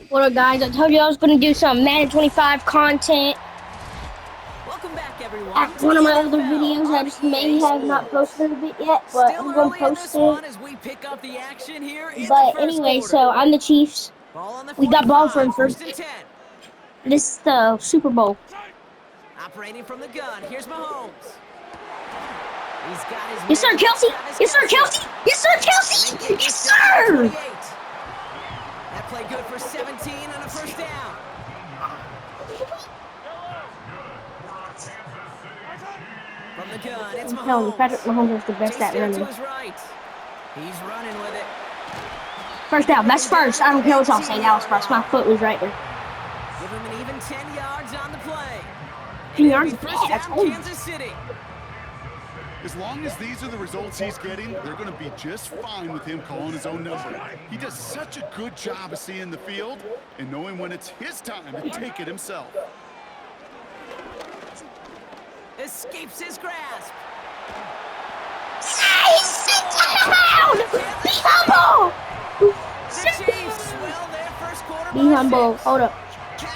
What up, guys? I told you I was going to do some Madden 25 content. Welcome back, everyone, At to one the of my other NFL videos, I on just may EA have not Sports. posted it yet, but Still I'm going to early in post this it. one as we pick up the action here in the But first anyway, quarter. so I'm the Chiefs. Ball on the We got ball for 45, him for first and 10. this is the Super Bowl. Operating from the gun, here's Mahomes. He's got his Yes, sir, man, Kelsey. Travis Yes, sir, Kelce. Kelsey. Yes, sir, And they Kelsey. get Yes, this down to the sir. 28. That play good for 17 and a first down. From the gun, it's I'm telling you, Patrick Mahomes. Mahomes is the best Chased at out to running. his right. He's running with it. First down. That's first. I don't care what y'all say. That was first. My foot was right there. Give him an even 10 yards on the play. 10 And it'll yards be is first bad. down, Kansas City. As long as these are the results he's getting, they're going to be just fine with him calling his own number. He does such a good job of seeing the field and knowing when it's his time to take it himself. Escapes his grasp. Hey, sit down! Be humble! The Chiefs, well, their first quarter Be humble. Hold up.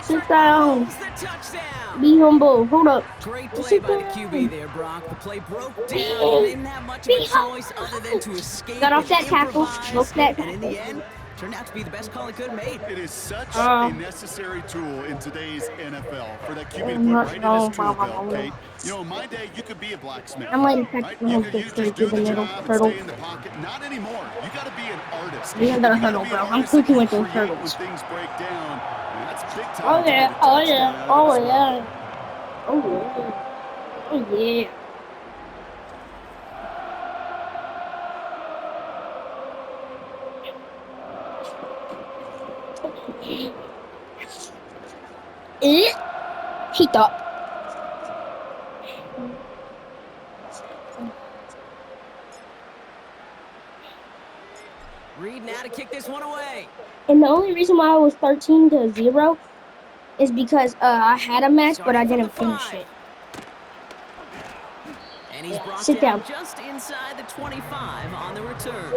Sit down. the touchdown. Be humble. Hold up. Great play Sit by the down. QB there, Brock. The play broke down. He Be didn't have much of a choice humble. other than to escape Got off and that tackle. improvise. Off that And in the tackle. end, turned out to be the best call he could have made. It is such a necessary tool in today's NFL for that QB to put right in his tool belt, Kate. You know, in my day, you could be a blacksmith. I'm letting Right? Patrick You Mahomes could go you straight just through do the the middle. job and Turtle. stay in the pocket. Not anymore. You got to be an artist. We have the You gotta hurdle, be bro. an I'm artist that cooking can with those create turtles. when things break down. And that's big time Oh to get yeah. a Oh touchdown yeah. out of Oh it as well. yeah. Oh yeah. Oh yeah. He thought. Reed now to kick this one away. And the only reason why I was 13-0 is because I had a match, but I didn't finish it. And he's brought Sit down down. just inside the 25 on the return.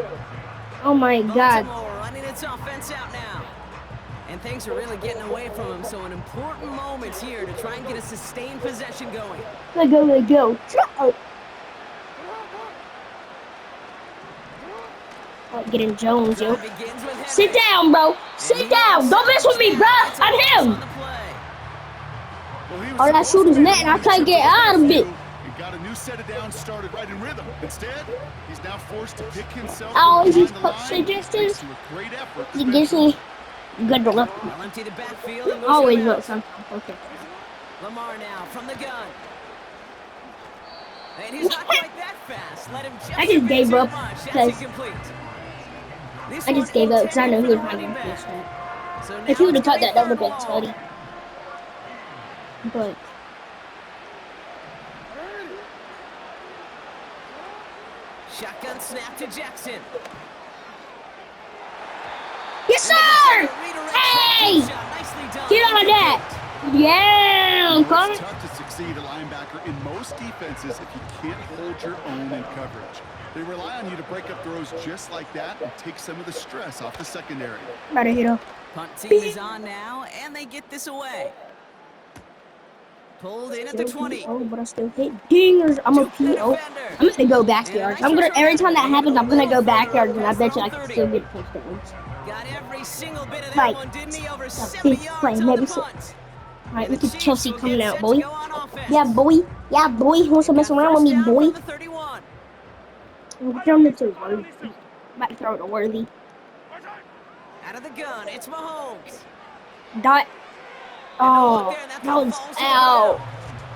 Oh my God. Baltimore running its offense out now. And things are really getting away from him, so an important moment here to try and get a sustained possession going. Let go, let go. Oh. Get in Jones, yo. Sit down, bro. Sit down. Don't mess with me, bro. I'm him. Oh, that shoot is net, and I can't get out of it. He got a new set of downs started right in rhythm. Instead, he's now forced to pick himself I always from use behind the push line, suggestions. thanks to a great effort. He gives me good luck. They'll empty the backfield and Always motion look out. sometimes. Okay. Lamar now from the gun. And he's not quite that fast. Let him just I just gave up because This I just gave up because I know he was not going to finish that. If he would have cut that, that would have been tutty. But Shotgun snap to Jackson. yes, sir. Hey, get on that. Yeah, It's come. tough to succeed at linebacker in most defenses if you can't hold your own in coverage. They rely on you to break up throws just like that and take some of the stress off the secondary. Better hit him. Punt team is on now, and they get this away. Pulled in at the 20. Oh, but I still hit dingers. I'm a PO. I'm gonna go backyard. I'm gonna every time that happens, I'm gonna go backyard, and I bet you I can still get touchdowns. Got every single bit of that Like, one, didn't he? Over big 70 play, yards on maybe the so. punt. Alright, And look the at Chiefs Chelsea will coming get out, set boy. to go on offense. Yeah, boy. Yeah, boy. He wants to mess Got around with first me, down boy. from the 31. I'm throwing it to Worthy. About to throw it to Worthy. Out of the gun, it's Mahomes. Dot. Oh, that was out.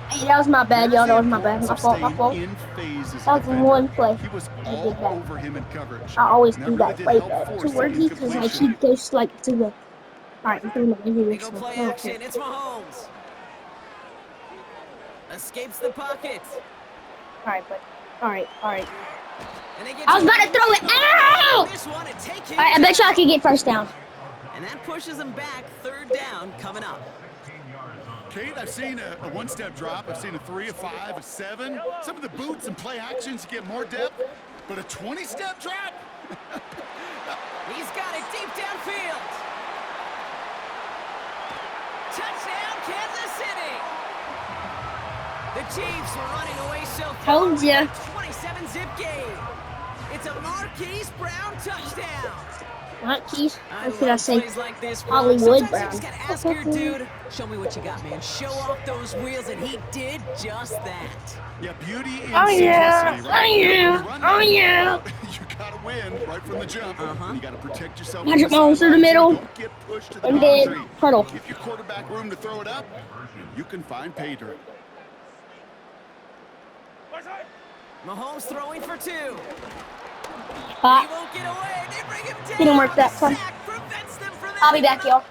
Hey, that was my bad, y'all. That was my bad. My fault. My fault. In phase as a That was defender. one play. He was I all did that. over him in coverage. I always And do really that did play help to force the Worthy because I incompletion. keep goes like to the. Alright, I'm throwing the Big ol' play action, it's Mahomes. Escapes the pocket. Alright, but. Alright. And they get I was about to throw it out! This one and take him Alright, I bet you I can get first down. And that pushes them back. Third down coming up. Kate, I've seen a one-step drop. I've seen a 3, a 5, a 7. Some of the boots and play actions get more depth, but a 20-step drop? He's got it deep downfield. The Chiefs were running away so far. Told ya. 27-zip game. It's a Marquise Brown touchdown. Not Keith. I Or should I love say plays like this, bro. Hollywood Sometimes you Brown? just gotta ask your dude, show me what you got, man. Show off those wheels, and he did just that. Yeah, beauty in Oh yeah, simplicity, oh right? yeah, You run oh that yeah. route, you gotta win right from the jump. And you gotta protect yourself. 100 miles through the middle. Don't get pushed to the And then boundary. hurdle. Give your quarterback room to throw it up. You can find pay dirt. Mahomes throwing for 2. He Hot. won't get away. They bring him down. Didn't work that time. Sack prevents them from I'll be back, y'all.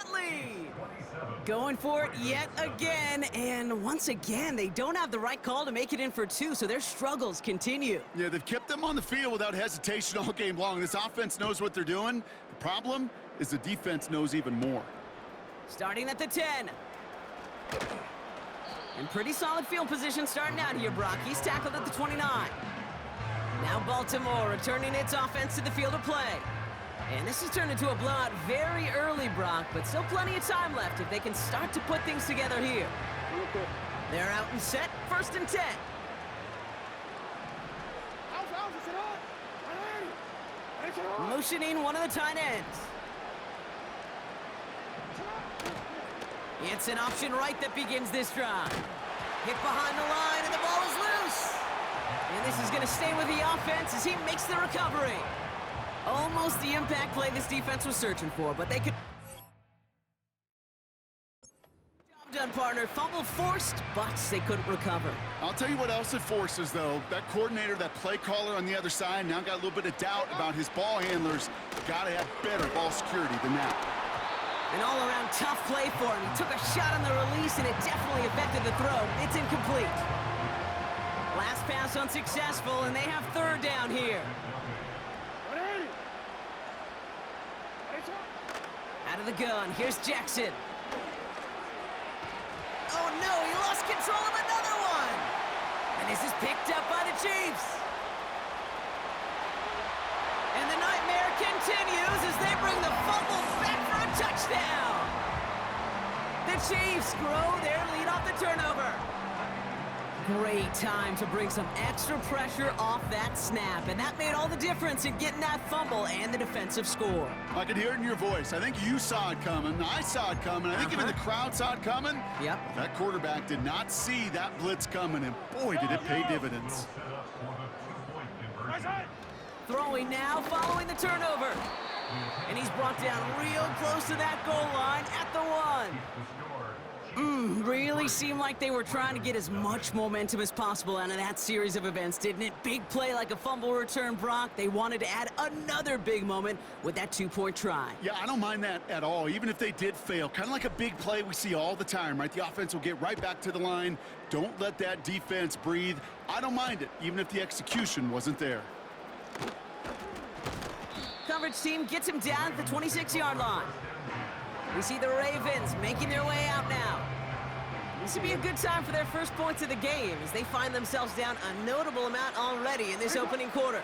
that lead. Going for it yet again, and once again, they don't have the right call to make it in for 2, so their struggles continue. Yeah, they've kept them on the field without hesitation all game long. This offense knows what they're doing. The problem is the defense knows even more. Starting at the 10. In pretty solid field position starting out here, Brock. He's tackled at the 29. Now Baltimore returning its offense to the field of play. And this has turned into a blowout very early, Brock, but still plenty of time left if they can start to put things together here. They're out and set, 1st and 10. Motioning one of the tight ends. It's an option right that begins this drive. Hit behind the line, and the ball is loose. And this is going to stay with the offense as he makes the recovery. Almost the impact play this defense was searching for, but they could... Job done, partner. Fumble forced, but they couldn't recover. I'll tell you what else it forces, though. That coordinator, that play caller on the other side, now got a little bit of doubt about his ball handlers. Got to have better ball security than that. An all-around tough play for him. He took a shot on the release, and it definitely affected the throw. It's incomplete. Last pass unsuccessful, and they have 3rd down here. Out of the gun, here's Jackson. Oh no, he lost control of another one. And this is picked up by the Chiefs. And the nightmare continues as they bring the fumble back for a touchdown. The Chiefs grow their lead off the turnover. Great time to bring some extra pressure off that snap, and that made all the difference in getting that fumble and the defensive score. I could hear it in your voice. I think you saw it coming. I saw it coming. I think even the crowd saw it coming. Yep. That quarterback did not see that blitz coming, and boy, did it pay dividends. Throwing now, following the turnover. And he's brought down real close to that goal line at the 1. Really seemed like they were trying to get as much momentum as possible out of that series of events, didn't it? Big play like a fumble return, Brock. They wanted to add another big moment with that 2-point try. Yeah, I don't mind that at all, even if they did fail. Kind of like a big play we see all the time, right? The offense will get right back to the line. Don't let that defense breathe. I don't mind it, even if the execution wasn't there. Coverage team gets him down at the 26-yard line. We see the Ravens making their way out now. This would be a good time for their first points of the game as they find themselves down a notable amount already in this opening quarter.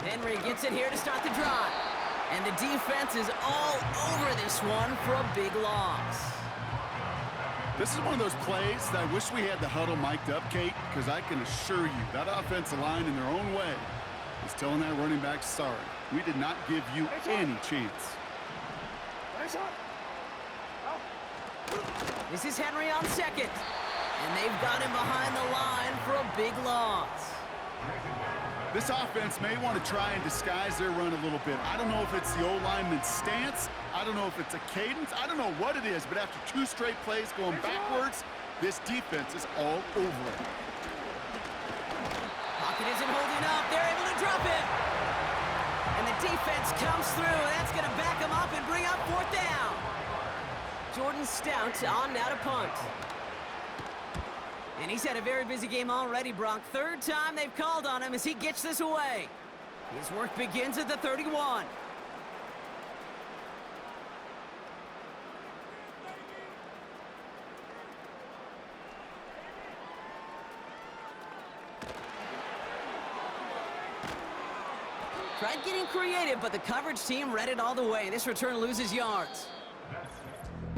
Henry gets it here to start the drive. And the defense is all over this one for a big loss. This is one of those plays that I wish we had the huddle mic'd up, Kate, because I can assure you that offensive line in their own way is telling that running back, sorry, we did not give you any chance. This is Henry on 2nd. And they've got him behind the line for a big loss. This offense may want to try and disguise their run a little bit. I don't know if it's the O-lineman's stance. I don't know if it's a cadence. I don't know what it is, but after 2 straight plays going backwards, this defense is all over it. Pocket isn't holding up. They're able to drop it. And the defense comes through. That's going to back them up and bring up 4th down. Jordan Stout on now to punt. And he's had a very busy game already, Brock. 3rd time they've called on him as he gets this away. His work begins at the 31. Tried getting creative, but the coverage team read it all the way. This return loses yards.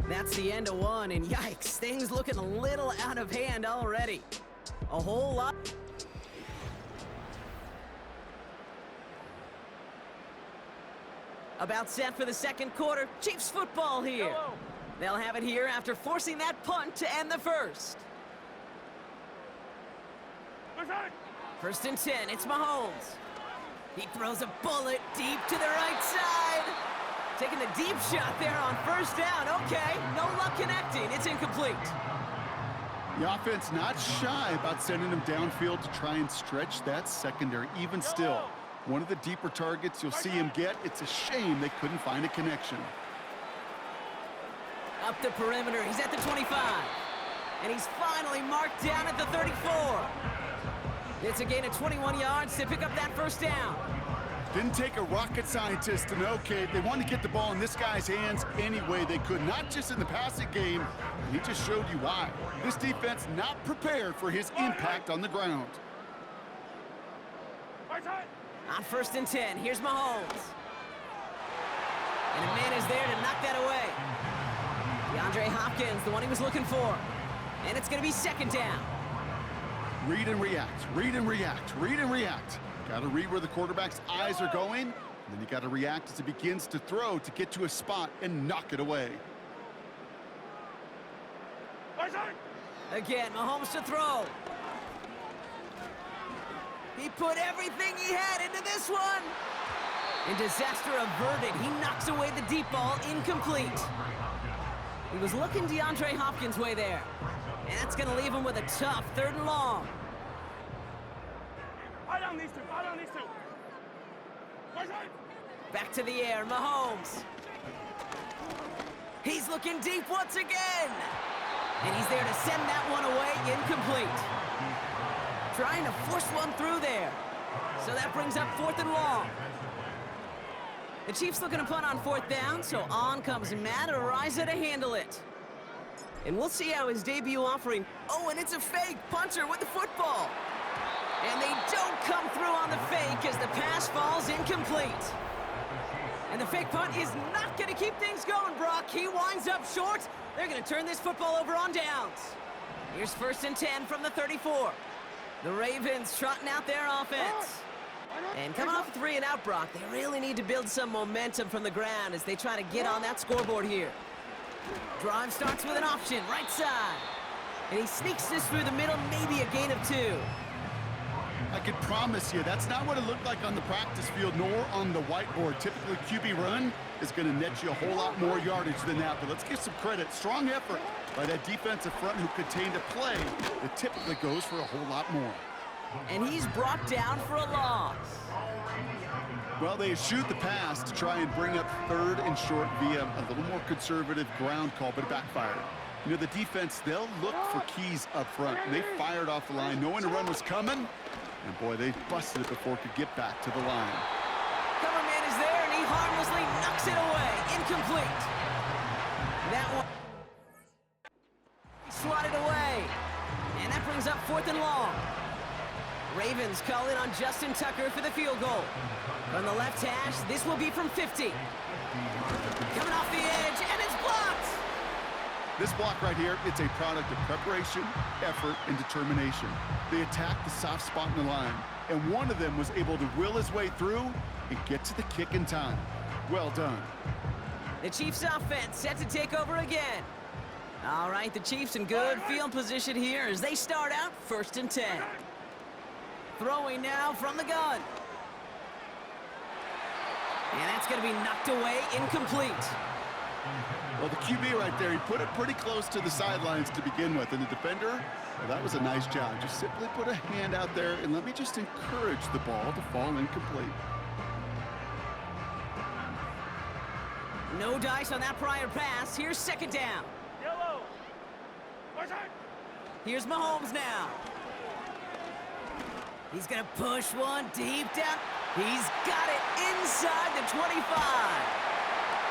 That's the end of one, and yikes, things looking a little out of hand already. A whole lot. About set for the 2nd quarter. Chiefs football here. They'll have it here after forcing that punt to end the 1st. 1st and 10, it's Mahomes. He throws a bullet deep to the right side. Taking the deep shot there on 1st down. Okay, no luck connecting. It's incomplete. The offense not shy about sending him downfield to try and stretch that secondary. Even still, one of the deeper targets you'll see him get. It's a shame they couldn't find a connection. Up the perimeter. He's at the 25. And he's finally marked down at the 34. It's a gain of 21 yards to pick up that 1st down. Didn't take a rocket scientist to know, Kate. They wanted to get the ball in this guy's hands any way they could, not just in the passing game. He just showed you why. This defense not prepared for his impact on the ground. On 1st and 10, here's Mahomes. And a man is there to knock that away. DeAndre Hopkins, the one he was looking for. And it's going to be 2nd down. Read and react, read and react, read and react. Got to read where the quarterback's eyes are going, and then you got to react as he begins to throw to get to a spot and knock it away. Again, Mahomes to throw. He put everything he had into this one. And disaster averted. He knocks away the deep ball, incomplete. He was looking DeAndre Hopkins' way there. And that's going to leave him with a tough 3rd and long. Back to the air, Mahomes. He's looking deep once again. And he's there to send that one away, incomplete. Trying to force one through there. So that brings up 4th and long. The Chiefs looking to punt on 4th down, so on comes Matt Araiza to handle it. And we'll see how his debut offering... Oh, and it's a fake punter with the football. And they don't come through on the fake as the pass falls incomplete. And the fake punt is not going to keep things going, Brock. He winds up short. They're going to turn this football over on downs. Here's 1st and 10 from the 34. The Ravens trotting out their offense. And coming off a 3 and out, Brock, they really need to build some momentum from the ground as they try to get on that scoreboard here. Drive starts with an option, right side. And he sneaks this through the middle, maybe a gain of 2. I can promise you, that's not what it looked like on the practice field, nor on the whiteboard. Typically, QB run is going to net you a whole lot more yardage than that. But let's give some credit. Strong effort by that defensive front who contained a play that typically goes for a whole lot more. And he's brought down for a loss. Well, they shoot the pass to try and bring up 3rd and short via a little more conservative ground call, but it backfired. You know, the defense, they'll look for keys up front. And they fired off the line knowing the run was coming. And boy, they busted it before it could get back to the line. Cover man is there, and he harmlessly knocks it away. Incomplete. That one slotted away. And that brings up 4th and long. Ravens call in on Justin Tucker for the field goal. From the left hash, this will be from 50. Coming off the edge, and it's blocked. This block right here, it's a product of preparation, effort, and determination. They attacked the soft spot in the line, and one of them was able to will his way through and get to the kick in time. Well done. The Chiefs offense set to take over again. All right, the Chiefs in good field position here as they start out 1st and 10. Throwing now from the gun. And that's going to be knocked away, incomplete. Well, the QB right there, he put it pretty close to the sidelines to begin with. And the defender, well, that was a nice job. Just simply put a hand out there and let me just encourage the ball to fall incomplete. No dice on that prior pass. Here's second down. Yellow. Here's Mahomes now. He's going to push one deep down. He's got it inside the 25.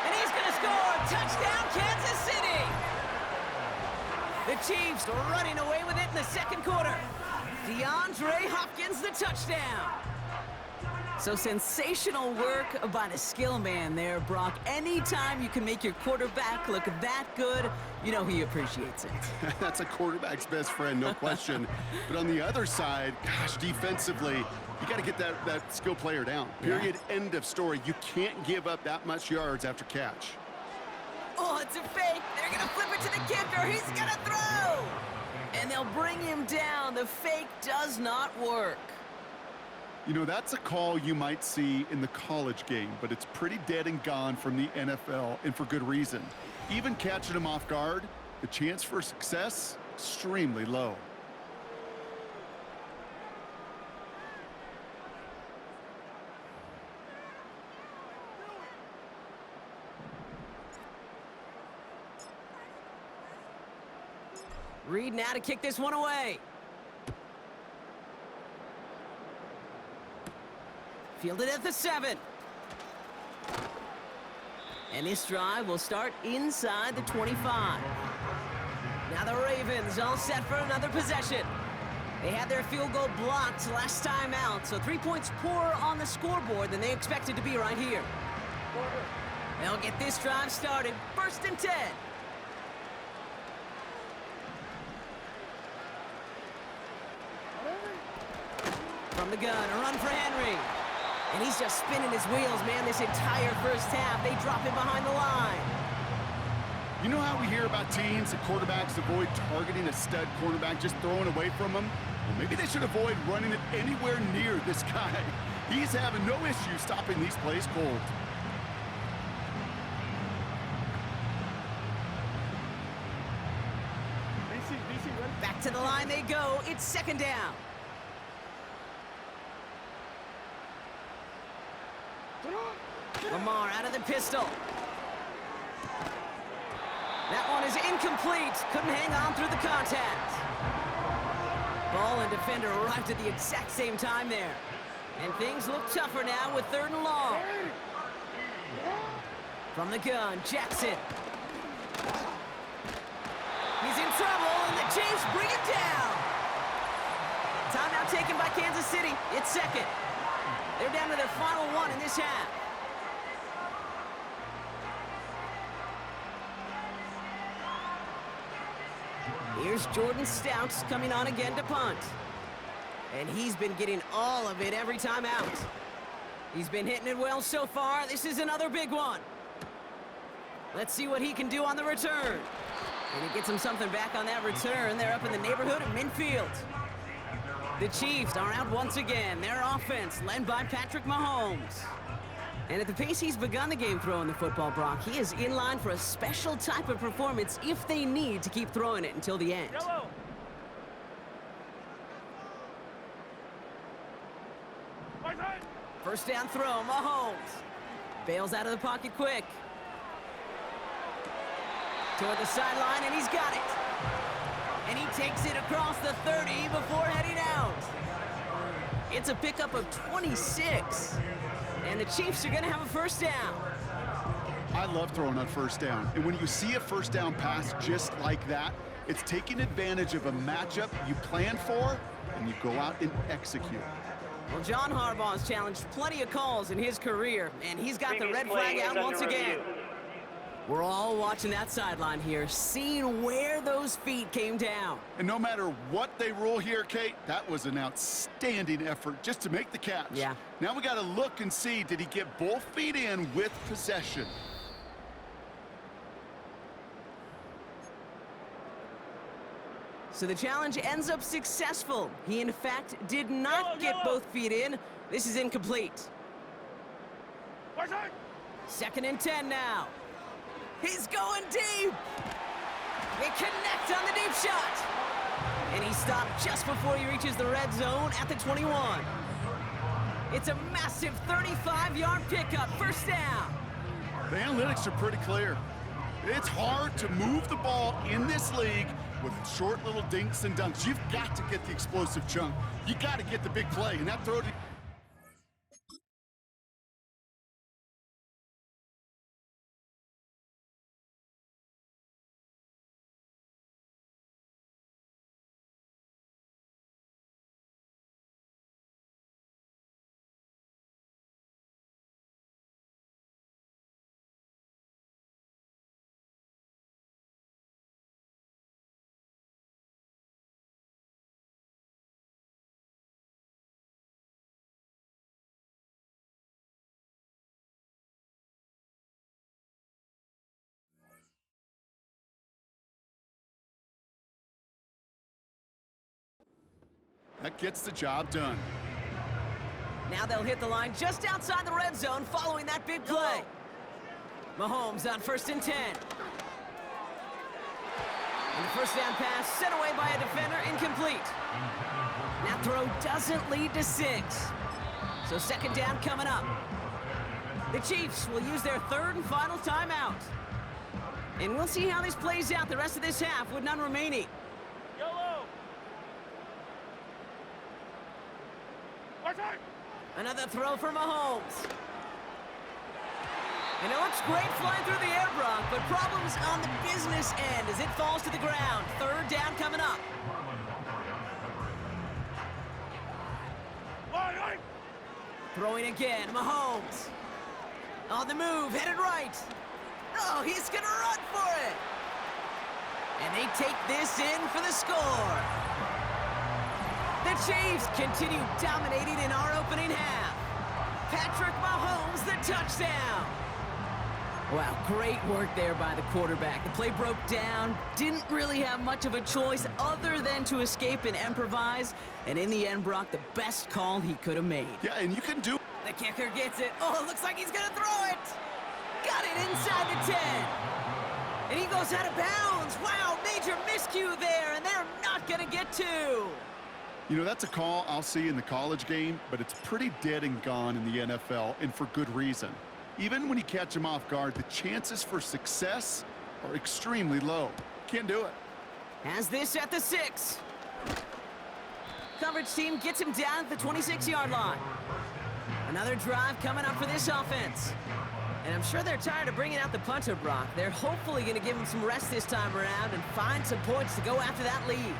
And he's going to score. Touchdown, Kansas City. The Chiefs are running away with it in the second quarter. DeAndre Hopkins, the touchdown. So sensational work by the skill man there, Brock. Anytime you can make your quarterback look that good, you know he appreciates it. That's a quarterback's best friend, no question. But on the other side, gosh, defensively, you got to get that skill player down. Period, end of story. You can't give up that much yards after catch. Oh, it's a fake. They're going to flip it to the kicker. He's going to throw. And they'll bring him down. The fake does not work. You know, that's a call you might see in the college game, but it's pretty dead and gone from the NFL, and for good reason. Even catching him off guard, the chance for success, extremely low. Reed now to kick this one away. Fielded at the 7. And this drive will start inside the 25. Now the Ravens all set for another possession. They had their field goal blocked last time out, so 3 points poorer on the scoreboard than they expected to be right here. They'll get this drive started. 1st and 10. From the gun, a run for Henry. And he's just spinning his wheels, man, this entire first half. They drop him behind the line. You know how we hear about teams and quarterbacks avoid targeting a stud cornerback, just throwing away from him? Well, maybe they should avoid running it anywhere near this guy. He's having no issue stopping these plays cold. Back to the line they go. It's 2nd down. Lamar out of the pistol. That one is incomplete. Couldn't hang on through the contact. Ball and defender arrived at the exact same time there. And things look tougher now with 3rd and long. From the gun, Jackson. He's in trouble, and the Chiefs bring it down. Timeout taken by Kansas City. It's 2nd. They're down to their final 1 in this half. Here's Jordan Stouts coming on again to punt. And he's been getting all of it every time out. He's been hitting it well so far. This is another big one. Let's see what he can do on the return. And he gets him something back on that return. They're up in the neighborhood of midfield. The Chiefs are out once again. Their offense led by Patrick Mahomes. And at the pace he's begun the game throwing the football, Brock, he is in line for a special type of performance if they need to keep throwing it until the end. Yellow. First down throw, Mahomes. Bails out of the pocket quick. Toward the sideline, and he's got it. And he takes it across the 30 before heading out. It's a pickup of 26. And the Chiefs are going to have a first down. I love throwing on 1st down. And when you see a 1st down pass just like that, it's taking advantage of a matchup you planned for, and you go out and execute. Well, John Harbaugh has challenged plenty of calls in his career, and he's got the red flag out once again. We're all watching that sideline here, seeing where those feet came down. And no matter what they rule here, Kate, that was an outstanding effort just to make the catch. Yeah. Now we got to look and see, did he get both feet in with possession? So the challenge ends up successful. He, in fact, did not get both feet in. This is incomplete. 2nd and 10 now. He's going deep. They connect on the deep shot. And he stopped just before he reaches the red zone at the 21. It's a massive 35-yard pickup, 1st down. The analytics are pretty clear. It's hard to move the ball in this league with short little dinks and dunks. You've got to get the explosive chunk. You got to get the big play, and that throw to... That gets the job done. Now they'll hit the line just outside the red zone following that big play. Mahomes on 1st and 10. And the 1st down pass sent away by a defender, incomplete. That throw doesn't lead to 6. So 2nd down coming up. The Chiefs will use their 3rd and final timeout. And we'll see how this plays out the rest of this half with none remaining. Another throw for Mahomes. And it looks great flying through the air, Brock, but problems on the business end as it falls to the ground. 3rd down coming up. Throwing again, Mahomes. On the move, headed right. Oh, he's gonna run for it. And they take this in for the score. The Chiefs continue dominating in our opening half. Patrick Mahomes, the touchdown. Wow, great work there by the quarterback. The play broke down, didn't really have much of a choice other than to escape and improvise. And in the end, Brock, the best call he could have made. Yeah, and you can do... The kicker gets it. Oh, it looks like he's gonna throw it. Got it inside the 10. And he goes out of bounds. Wow, major miscue there, and they're not gonna get 2. You know, that's a call I'll see in the college game, but it's pretty dead and gone in the NFL, and for good reason. Even when you catch them off guard, the chances for success are extremely low. Can't do it. Has this at the 6. Coverage team gets him down at the 26-yard line. Another drive coming up for this offense. And I'm sure they're tired of bringing out the punter, Brock. They're hopefully going to give him some rest this time around and find some points to go after that lead.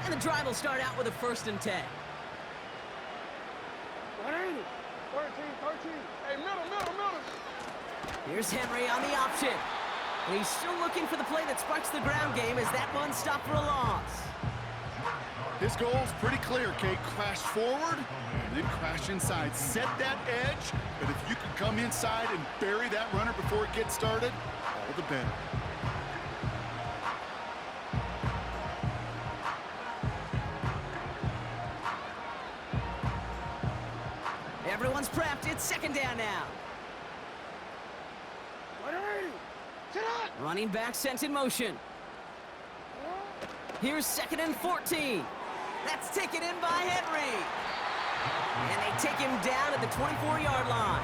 And the drive will start out with a 1st and 10. 13. Hey, middle. Here's Henry on the option. And he's still looking for the play that sparks the ground game as that one stopped for a loss. His goal's pretty clear, Kate. Crash forward and then crash inside. Set that edge, but if you can come inside and bury that runner before it gets started, all the better. Everyone's prepped. It's 2nd down now. Running back sent in motion. Here's 2nd and 14. That's taken in by Henry. And they take him down at the 24-yard line.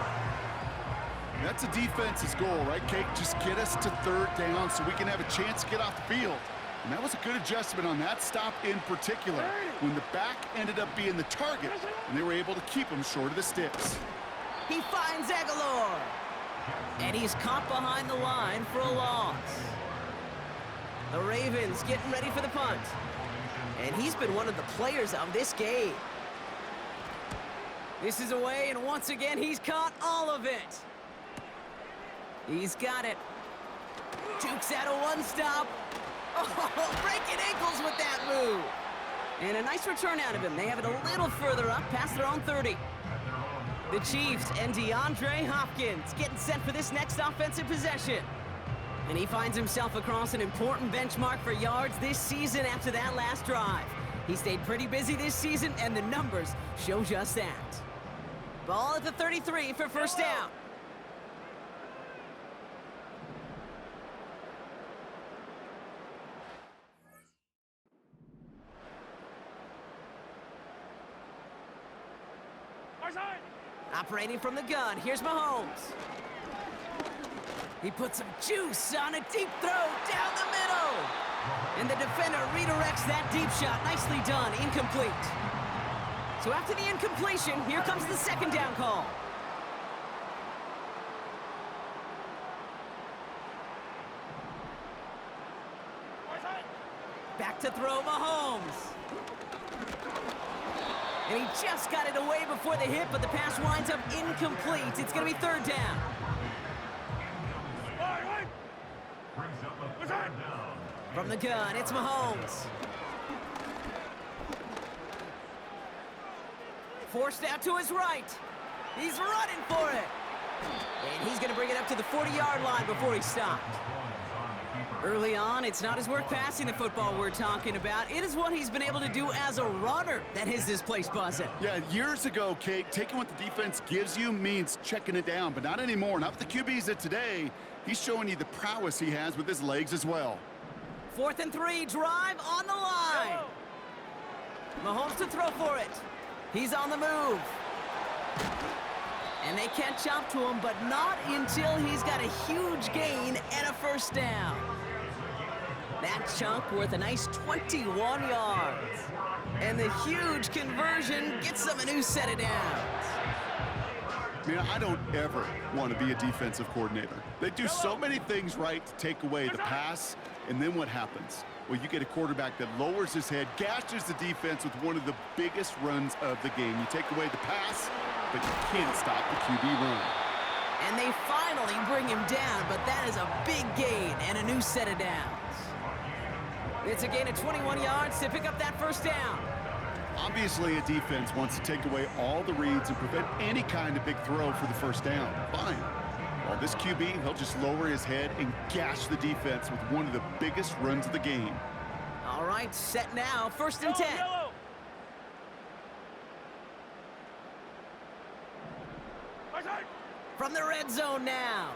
That's a defense's goal, right, Kate? Just get us to 3rd down so we can have a chance to get off the field. And that was a good adjustment on that stop in particular, when the back ended up being the target, and they were able to keep him short of the sticks. He finds Aguilar. And he's caught behind the line for a loss. The Ravens getting ready for the punt. And he's been one of the players of this game. This is away, and once again, he's caught all of it. He's got it. Jukes out a one-stop. Oh, breaking ankles with that move. And a nice return out of him. They have it a little further up past their own 30. The Chiefs and DeAndre Hopkins getting set for this next offensive possession. And he finds himself across an important benchmark for yards this season after that last drive. He stayed pretty busy this season, and the numbers show just that. Ball at the 33 for first down. Operating from the gun, here's Mahomes. He puts some juice on a deep throw down the middle. And the defender redirects that deep shot. Nicely done, incomplete. So after the incompletion, here comes the second down call. Back to throw Mahomes. And he just got it away before the hit, but the pass winds up incomplete. It's going to be third down. From the gun, it's Mahomes. Forced out to his right. He's running for it. And he's going to bring it up to the 40-yard line before he stopped. Early on, it's not his work passing the football we're talking about. It is what he's been able to do as a runner that has this place buzzing. Yeah, years ago, Kate, taking what the defense gives you means checking it down, but not anymore. Not with the QBs of today. He's showing you the prowess he has with his legs as well. 4th and 3, drive on the line. Mahomes to throw for it. He's on the move. And they catch up to him, but not until he's got a huge gain and a first down. That chunk worth a nice 21 yards. And the huge conversion gets them a new set of downs. Man, I don't ever want to be a defensive coordinator. They do so many things right to take away the pass, and then what happens? Well, you get a quarterback that lowers his head, gashes the defense with one of the biggest runs of the game. You take away the pass, but you can't stop the QB run. And they finally bring him down, but that is a big gain and a new set of downs. It's a gain of 21 yards to pick up that first down. Obviously, a defense wants to take away all the reads and prevent any kind of big throw for the first down. Fine. While this QB, he'll just lower his head and gash the defense with one of the biggest runs of the game. All right, set now, 1st and 10. From the red zone now.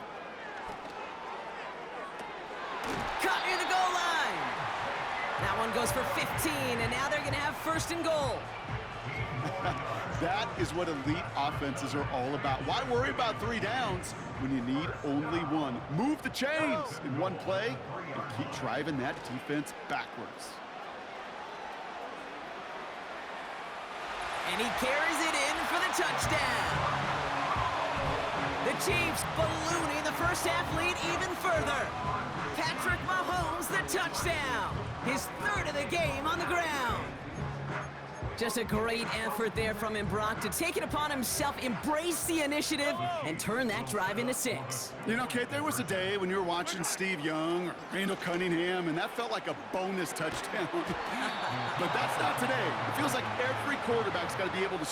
Caught near the goal line. That one goes for 15, and now they're going to have 1st and goal. That is what elite offenses are all about. Why worry about 3 downs when you need only one? Move the chains in one play and keep driving that defense backwards. And he carries it in for the touchdown. The Chiefs ballooning the first half lead even further. Patrick Mahomes, the touchdown. His 3rd of the game on the ground. Just a great effort there from him, Brock, to take it upon himself, embrace the initiative, and turn that drive into 6. You know, Kate, there was a day when you were watching Steve Young or Randall Cunningham, and that felt like a bonus touchdown. But that's not today. It feels like every quarterback's got to be able to